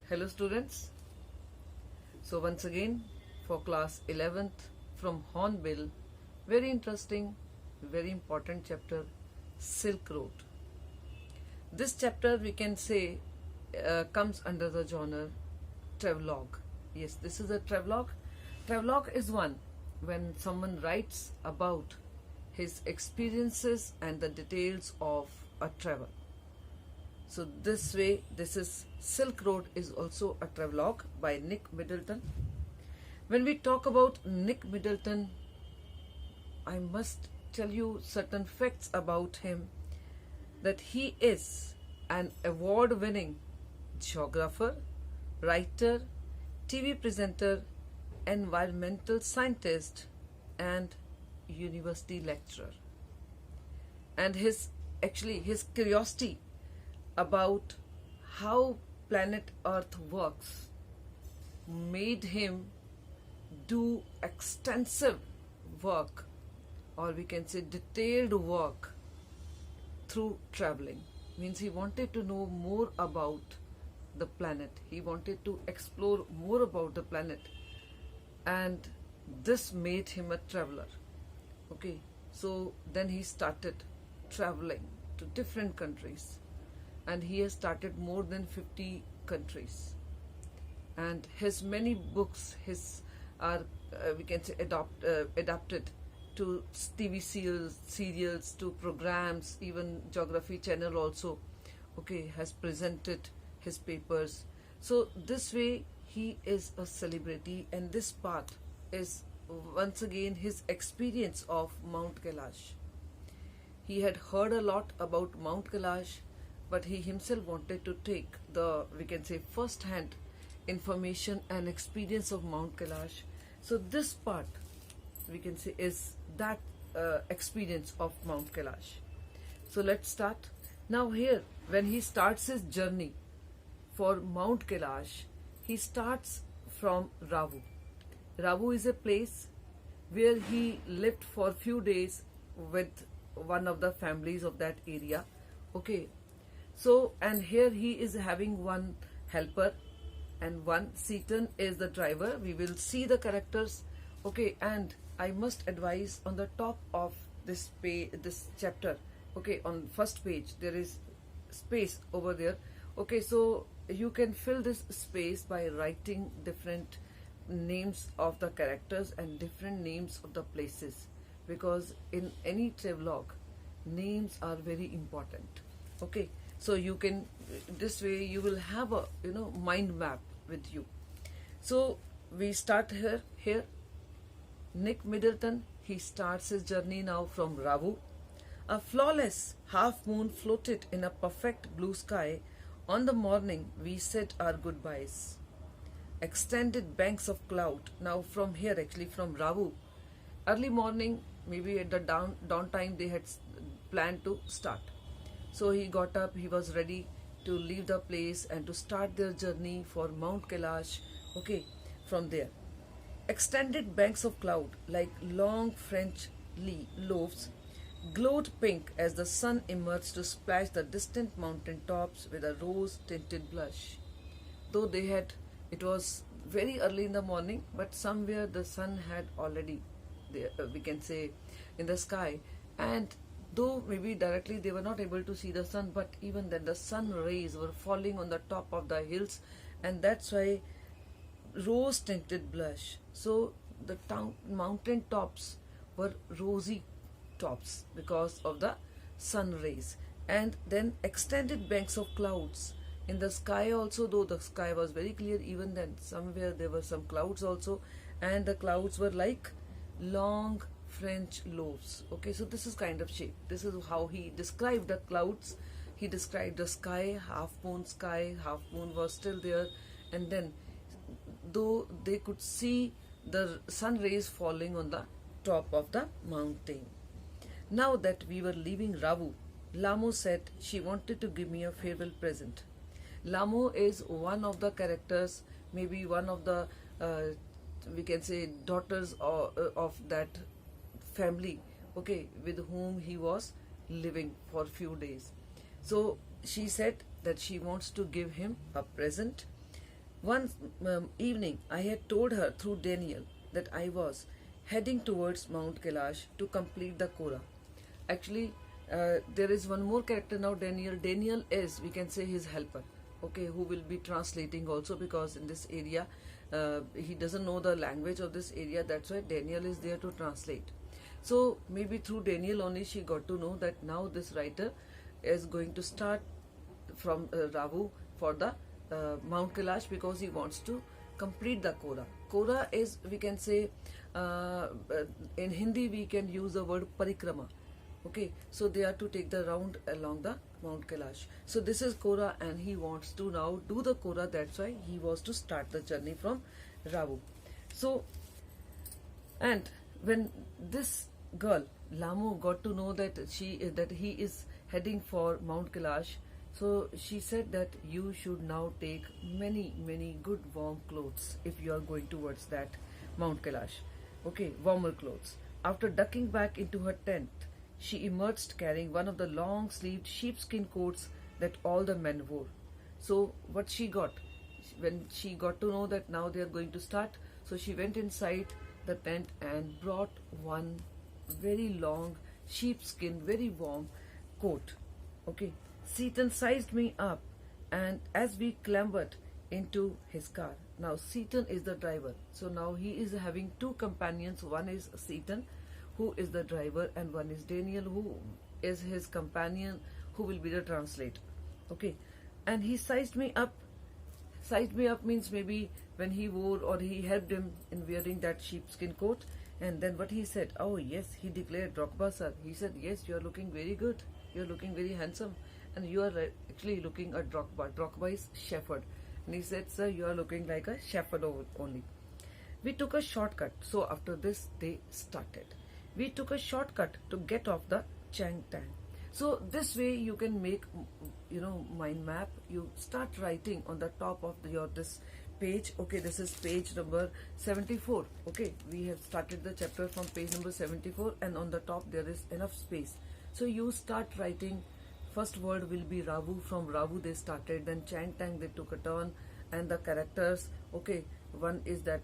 Hello students. So once again for class 11th from Hornbill, very interesting, very important chapter, Silk Road. This chapter we can say comes under the genre travelogue. Yes, this is a travelogue. Travelogue is one when someone writes about his experiences and the details of a travel. So this way, this is Silk Road is also a travelogue by Nick Middleton. When we talk about Nick Middleton, I must tell you certain facts about him, that he is an award-winning geographer, writer, TV presenter, environmental scientist, and university lecturer. And his curiosity about how planet Earth works made him do extensive work, or we can say detailed work, through traveling. Means he wanted to know more about the planet, he wanted to explore more about the planet, and this made him a traveler. Okay, so then he started traveling to different countries, and he has started more than 50 countries, and his many books are we can say adapted to TV serials, to programs, even Geography Channel also has presented his papers. So this way he is a celebrity, and this part is once again his experience of Mount Kailash. He had heard a lot about Mount Kailash, but he himself wanted to take the, we can say, first-hand information and experience of Mount Kailash. So this part, we can say, is that experience of Mount Kailash. So let's start. Now here, when he starts his journey for Mount Kailash, he starts from Ravu. Ravu is a place where he lived for a few days with one of the families of that area. Okay, so, and here he is having one helper and one Seaton is the driver. We will see the characters. Okay, and I must advise, on the top of this page, this chapter, okay, on first page there is space over there. Okay, so you can fill this space by writing different names of the characters and different names of the places, because in any travelogue names are very important. Okay, so you can, this way you will have a mind map with you. So we start here Nick Middleton, he starts his journey now from Ravu. A flawless half moon floated in a perfect blue sky. On the morning we said our goodbyes. Extended banks of cloud. Now from here, actually from Ravu, early morning, maybe at the dawn time, they had planned to start. So he got up, he was ready to leave the place and to start their journey for Mount Kailash. Okay, from there. Extended banks of cloud, like long French loaves, glowed pink as the sun emerged to splash the distant mountain tops with a rose-tinted blush. Though it was very early in the morning, but somewhere the sun had already, we can say, in the sky, and though maybe directly they were not able to see the sun, but even then the sun rays were falling on the top of the hills, and that's why rose tinted blush. So the mountain tops were rosy tops because of the sun rays. And then extended banks of clouds in the sky also, though the sky was very clear, even then somewhere there were some clouds also, and the clouds were like long French loaves. Okay, so this is kind of shape. This is how he described the clouds. He described the sky, half moon was still there, and then though they could see the sun rays falling on the top of the mountain. Now that we were leaving Ravu, Lamo said she wanted to give me a farewell present. Lamo is one of the characters, maybe one of the we can say daughters of that family, okay, with whom he was living for a few days. So she said that she wants to give him a present, One evening, I had told her through Daniel that I was heading towards Mount Kailash to complete the Kora. Actually, there is one more character now, Daniel. Daniel is, we can say, his helper, okay, who will be translating also, because in this area, he doesn't know the language of this area. That's why Daniel is there to translate. So maybe through Daniel only she got to know that now this writer is going to start from Ravu for the Mount Kailash, because he wants to complete the Kora. Kora is, we can say, in Hindi we can use the word parikrama. Okay, so they are to take the round along the Mount Kailash. So this is Kora, and he wants to now do the Kora. That's why he was to start the journey from Ravu. So, and when this girl Lamu got to know that he is heading for Mount Kailash, so she said that you should now take many good warm clothes if you are going towards that Mount Kailash. Okay, warmer clothes. After ducking back into her tent, she emerged carrying one of the long-sleeved sheepskin coats that all the men wore. So what she got, when she got to know that now they are going to start, so she went inside the tent and brought one very long sheepskin, very warm coat. Okay, Seaton sized me up, and as we clambered into his car. Now Seaton is the driver, so now he is having two companions. One is Seaton, who is the driver, and one is Daniel, who is his companion, who will be the translator. Okay, and he sized me up. Sized me up means maybe when he wore, or he helped him in wearing that sheepskin coat. And then what he said, oh yes, he declared, Drogba sir, he said, yes, you are looking very good, you are looking very handsome, and you are actually looking at Drogba. Drogba is shepherd. And he said, sir, you are looking like a shepherd only. We took a shortcut. So after this, they started. We took a shortcut to get off the Chang Tang. So this way you can make, mind map. You start writing on the top of this page. Okay, this is page number 74. Okay, we have started the chapter from page number 74, and on the top there is enough space. So you start writing. First word will be Ravu. From Ravu they started, then Chang Tang they took a turn, and the characters. Okay, one is that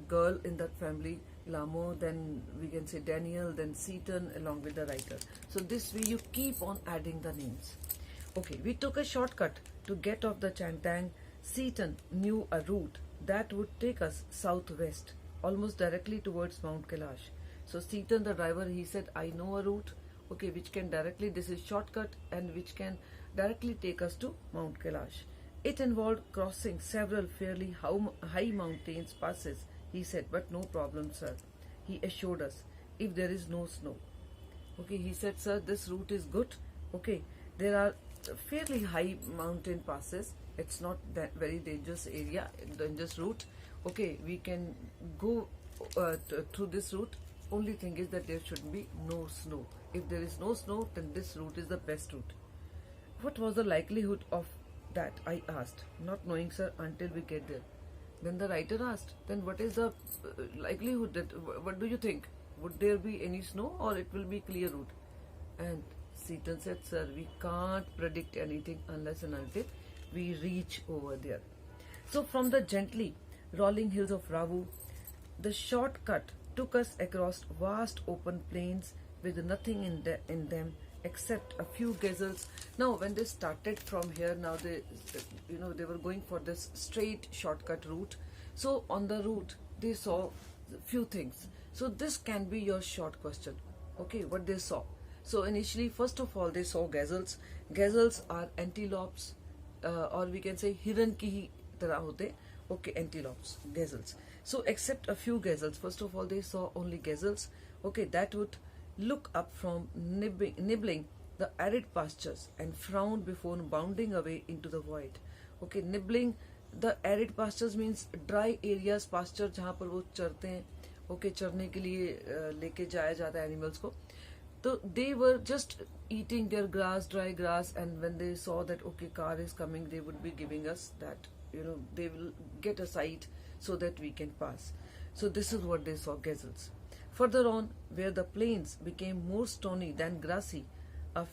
girl in that family, Lamo, then we can say Daniel, then Seaton along with the writer. So this way you keep on adding the names. Okay, we took a shortcut to get off the Chang Tang. Seaton knew a route that would take us southwest, almost directly towards Mount Kailash. So Seaton, the driver, he said, I know a route, okay, which can directly, this is shortcut, and which can directly take us to Mount Kailash. It involved crossing several fairly high mountains passes, he said, but no problem, sir. He assured us, if there is no snow. Okay, he said, sir, this route is good. Okay, there are fairly high mountain passes. It's not that very dangerous dangerous route. Okay, we can go through this route. Only thing is that there should be no snow. If there is no snow, then this route is the best route. What was the likelihood of that? I asked, not knowing, sir, until we get there. Then the writer asked, then what is the likelihood that, what do you think? Would there be any snow, or it will be clear route? And Seaton said, sir, we can't predict anything unless and until we reach over there. So from the gently rolling hills of Ravu, the shortcut took us across vast open plains with nothing in them except a few gazelles. Now when they started from here, now they were going for this straight shortcut route. So on the route they saw few things. So this can be your short question. Okay, what they saw. So initially, first of all, they saw gazelles. Gazelles are antelopes, or we can say hiran ki hi tarah hote. Okay, antelopes, gazelles. So except a few gazelles, first of all, they saw only gazelles. Okay, that would look up from nibbling the arid pastures and frown before bounding away into the void. Okay, nibbling the arid pastures means dry areas, pasture जहाँ पर वो चरते हैं. Okay, चरने के लिए लेके जाया जाता है animals को. So they were just eating their grass, dry grass, and when they saw that okay, car is coming, they would be giving us that, they will get a sight so that we can pass. So this is what they saw, gazelles. Further on, where the plains became more stony than grassy, a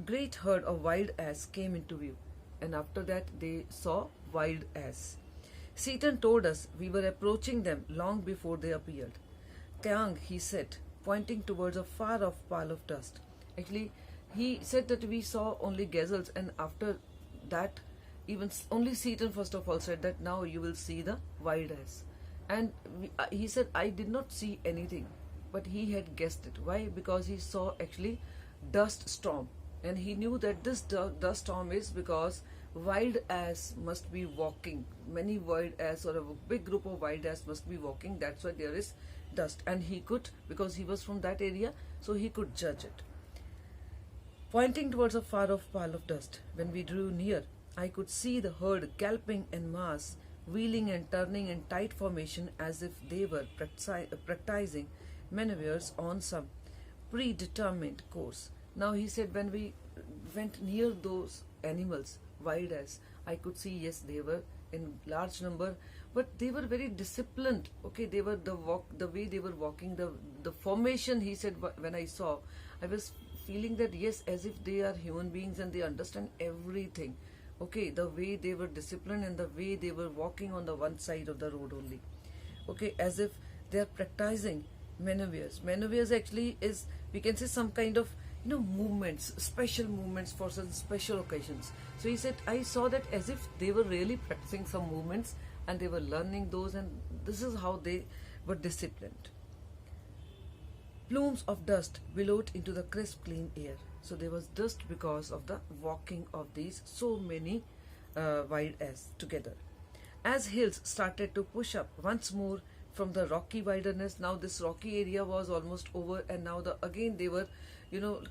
great herd of wild ass came into view, and after that they saw wild ass. Seaton told us we were approaching them long before they appeared. Kyang, he said, pointing towards a far-off pile of dust. Actually, he said that we saw only gazelles, and after that, only Seaton first of all said that now you will see the wild ass. And he said, I did not see anything, but he had guessed it. Why? Because he saw actually dust storm, and he knew that this dust storm is because wild ass must be walking. Many wild ass or a big group of wild ass must be walking. That's why there is dust, and he could, because he was from that area, so he could judge it. Pointing towards a far-off pile of dust, when we drew near, I could see the herd galloping en masse, wheeling and turning in tight formation as if they were practicing maneuvers on some predetermined course. Now he said when we went near those animals, wild ass, I could see, yes, they were in large number, but they were very disciplined. Okay, they were the way they were walking, the formation. He said when I saw, I was feeling that yes, as if they are human beings and they understand everything. Okay, the way they were disciplined and the way they were walking on the one side of the road only. Okay, as if they are practicing maneuvers. Maneuvers actually is, we can say, some kind of movements, special movements for some special occasions. So he said, I saw that as if they were really practicing some movements and they were learning those, and this is how they were disciplined. Plumes of dust billowed into the crisp, clean air. So there was dust because of the walking of these so many wild ass together. As hills started to push up once more from the rocky wilderness, now this rocky area was almost over, and now again they were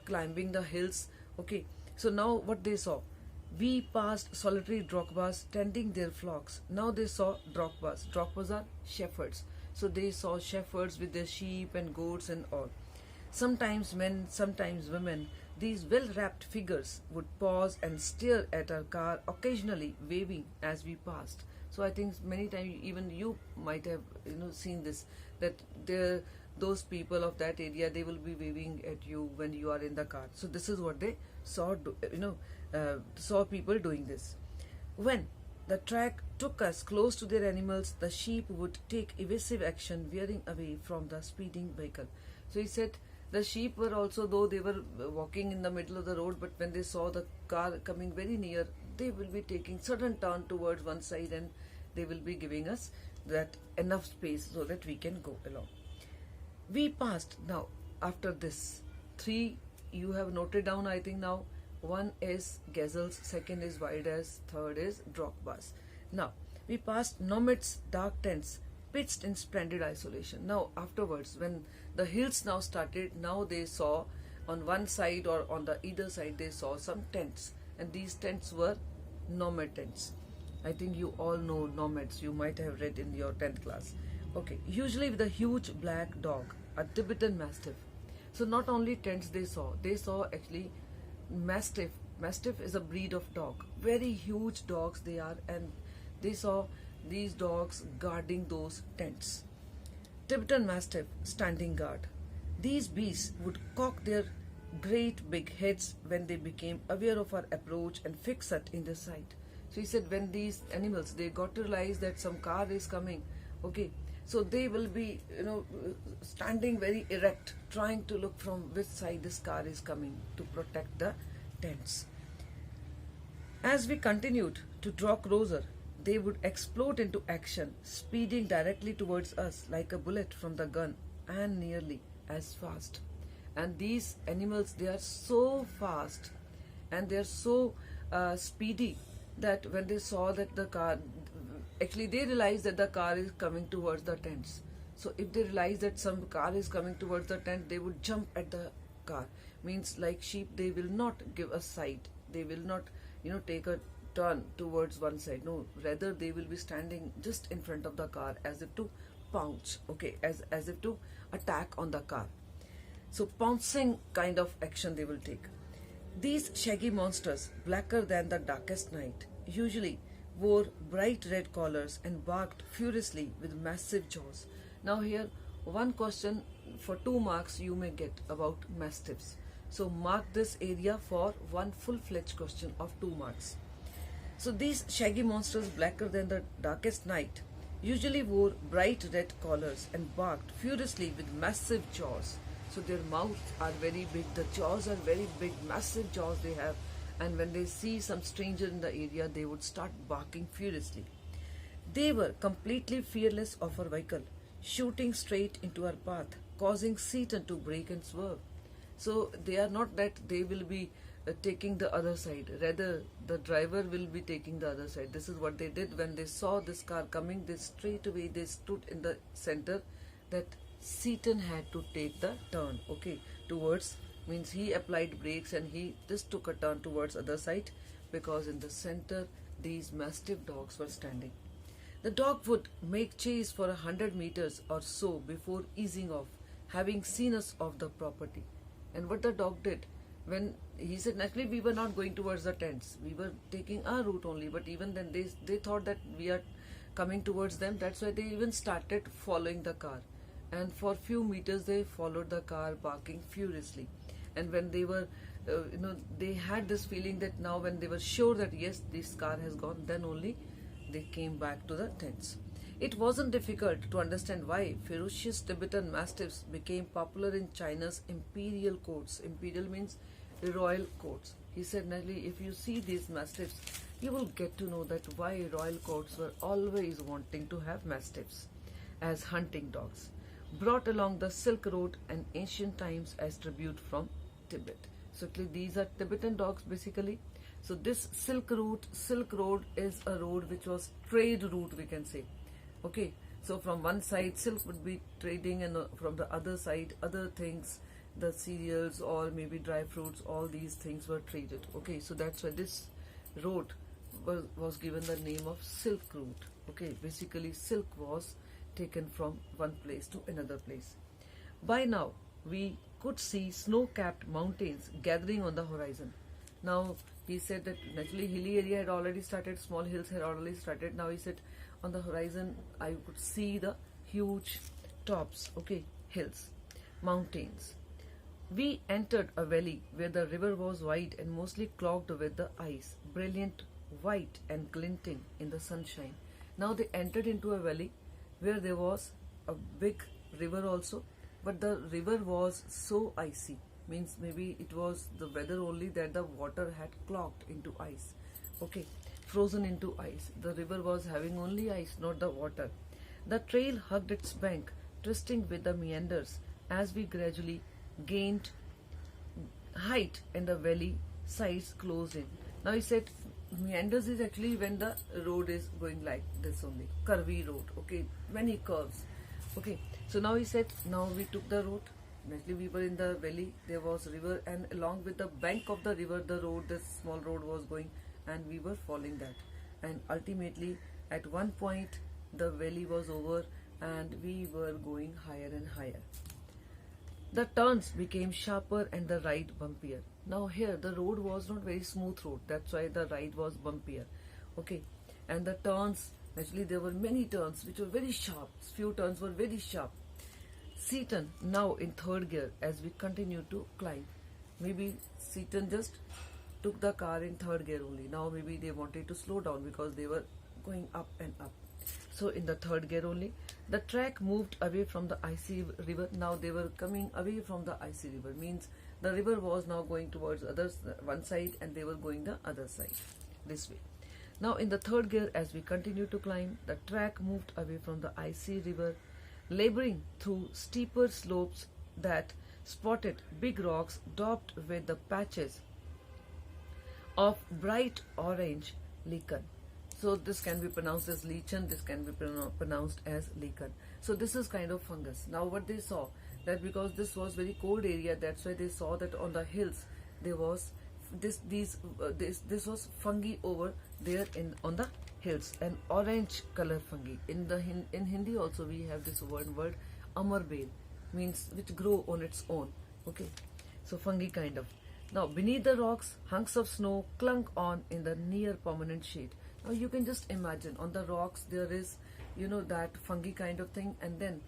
climbing the hills. Okay, so now what they saw, we passed solitary Drokbas tending their flocks. Now they saw Drokbas. Drokbas are shepherds. So they saw shepherds with their sheep and goats and all. Sometimes men, sometimes women. These well-wrapped figures would pause and stare at our car, occasionally waving as we passed. So I think many times even you might have seen this, that those people of that area, they will be waving at you when you are in the car. So this is what they saw, saw people doing this. When the track took us close to their animals, the sheep would take evasive action, veering away from the speeding vehicle. So he said the sheep were also, though they were walking in the middle of the road, but when they saw the car coming very near, they will be taking sudden turn towards one side, and they will be giving us that enough space so that we can go along. We passed now, after this, 3 you have noted down, I think now. 1 is gazelles, 2nd is wild ass, 3rd is Drokbas. Now, we passed nomads, dark tents, pitched in splendid isolation. Now, afterwards, when the hills now started, now they saw on one side or on the either side, they saw some tents. And these tents were nomad tents. I think you all know nomads. You might have read in your 10th class. Okay, usually with a huge black dog, a Tibetan Mastiff. So not only tents they saw actually Mastiff. Mastiff is a breed of dog. Very huge dogs they are, and they saw these dogs guarding those tents. Tibetan Mastiff standing guard. These beasts would cock their great big heads when they became aware of our approach and fix it in their sight. So he said when these animals, they got to realize that some car is coming, okay, so they will be, standing very erect, trying to look from which side this car is coming to protect the tents. As we continued to draw closer, they would explode into action, speeding directly towards us like a bullet from the gun, and nearly as fast. And these animals, they are so fast and they are so speedy that when they saw that the car, actually they realized that the car is coming towards the tents. So if they realize that some car is coming towards the tent, they would jump at the car. Means like sheep, they will not give a side. They will not, take a turn towards one side. No, rather they will be standing just in front of the car as if to pounce, okay, as if to attack on the car. So pouncing kind of action they will take. These shaggy monsters, blacker than the darkest night, usually wore bright red collars and barked furiously with massive jaws. Now here, one question for 2 marks you may get about mastiffs. So mark this area for one full-fledged question of 2 marks. So these shaggy monsters, blacker than the darkest night, usually wore bright red collars and barked furiously with massive jaws. So their mouths are very big, the jaws are very big, massive jaws they have, and when they see some stranger in the area, they would start barking furiously. They were completely fearless of our vehicle, shooting straight into our path, causing Seaton to brake and swerve. So they are not that they will be taking the other side, rather the driver will be taking the other side. This is what they did when they saw this car coming. They straight away they stood in the center, that Seaton had to take the turn, okay, towards, means he applied brakes and he just took a turn towards other side, because in the center these mastiff dogs were standing. The dog would make chase for 100 meters or so before easing off, having seen us off the property. And what the dog did, when he said, naturally we were not going towards the tents, we were taking our route only, but even then they thought that we are coming towards them. That's why they even started following the car. And for few meters they followed the car, barking furiously. And when they were, they had this feeling that now when they were sure that yes, this car has gone, then only they came back to the tents. It wasn't difficult to understand why ferocious Tibetan Mastiffs became popular in China's imperial courts. Imperial means royal courts. He said, naturally, if you see these Mastiffs, you will get to know that why royal courts were always wanting to have Mastiffs as hunting dogs, brought along the Silk Road and ancient times as tribute from Tibet. So these are Tibetan dogs basically. So this Silk Road is a road which was trade route, we can say. Okay, so from one side silk would be trading, and from the other side other things, the cereals or maybe dry fruits, all these things were traded. Okay, so that's why this road was given the name of Silk Route. Okay, basically silk was taken from one place to another place. By now we could see snow-capped mountains gathering on the horizon. Now he said that naturally hilly area had already started, small hills had already started. Now he said on the horizon I could see the huge tops, okay, hills, mountains. We entered a valley where the river was wide and mostly clogged with the ice, brilliant white and glinting in the sunshine. Now they entered into a valley where there was a big river also, but the river was so icy, means maybe it was the weather only that the water had clogged into ice, okay, frozen into ice. The river was having only ice, not the water. The trail hugged its bank, twisting with the meanders as we gradually gained height and the valley sides closed in. Now he said meanders is actually when the road is going like this only, curvy road, okay, many curves. Okay, so now he said, now we took the road. Naturally, we were in the valley, there was river, and along with the bank of the river, the road, this small road was going, and we were following that. And ultimately, at one point, the valley was over, and we were going higher and higher. The turns became sharper and the ride bumpier. Now here, the road was not very smooth road, that's why the ride was bumpier. Okay, and the turns, actually there were many turns which were very sharp. Few turns were very sharp. Seaton now in third gear as we continue to climb. Maybe Seaton just took the car in third gear only. Now maybe they wanted to slow down because they were going up and up. So in the third gear only, the track moved away from the icy river. Now they were coming away from the icy river, means the river was now going towards one side and they were going the other side, this way. Now in the third gear as we continue to climb, the track moved away from the icy river, laboring through steeper slopes that spotted big rocks daubed with the patches of bright orange lichen. So this can be pronounced as lichen, this can be pronounced as lichen. So this is kind of fungus. Now what they saw, that because this was very cold area, that's why they saw that on the hills there was this was fungi over there on the hills, and orange color fungi. In Hindi also we have this word amarbel, means which grow on its own. Okay, so fungi kind of. Now beneath the rocks, hunks of snow clung on in the near permanent shade. Now you can just imagine on the rocks there is, that fungi kind of thing, and then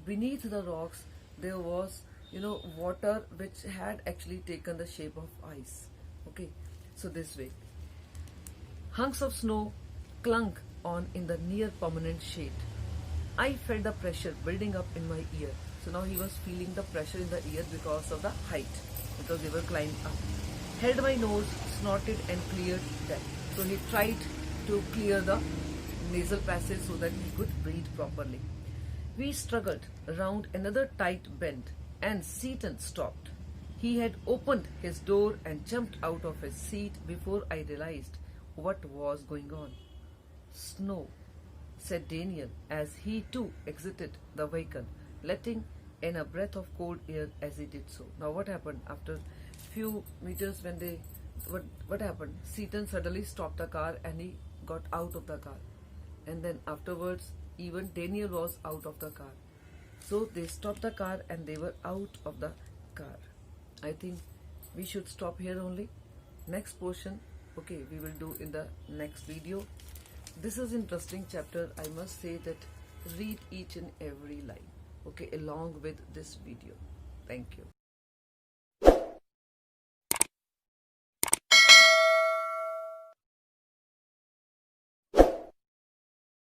beneath the rocks there was, water which had actually taken the shape of ice. Okay, so this way. Hunks of snow clung on in the near permanent shade. I felt the pressure building up in my ear. So now he was feeling the pressure in the ear because of the height, because they were climbing up. Held my nose, snorted and cleared that. So he tried to clear the nasal passage so that he could breathe properly. We struggled around another tight bend and Seaton stopped. He had opened his door and jumped out of his seat before I realized what was going on. Snow, said Daniel as he too exited the vehicle, letting in a breath of cold air as he did so. Now what happened after few meters when they what happened? Seaton suddenly stopped the car and he got out of the car. And then afterwards even Daniel was out of the car. So they stopped the car and they were out of the car. I think we should stop here only. Next portion, okay, we will do in the next video. This is interesting chapter. I must say that read each and every line, okay, along with this video. Thank you.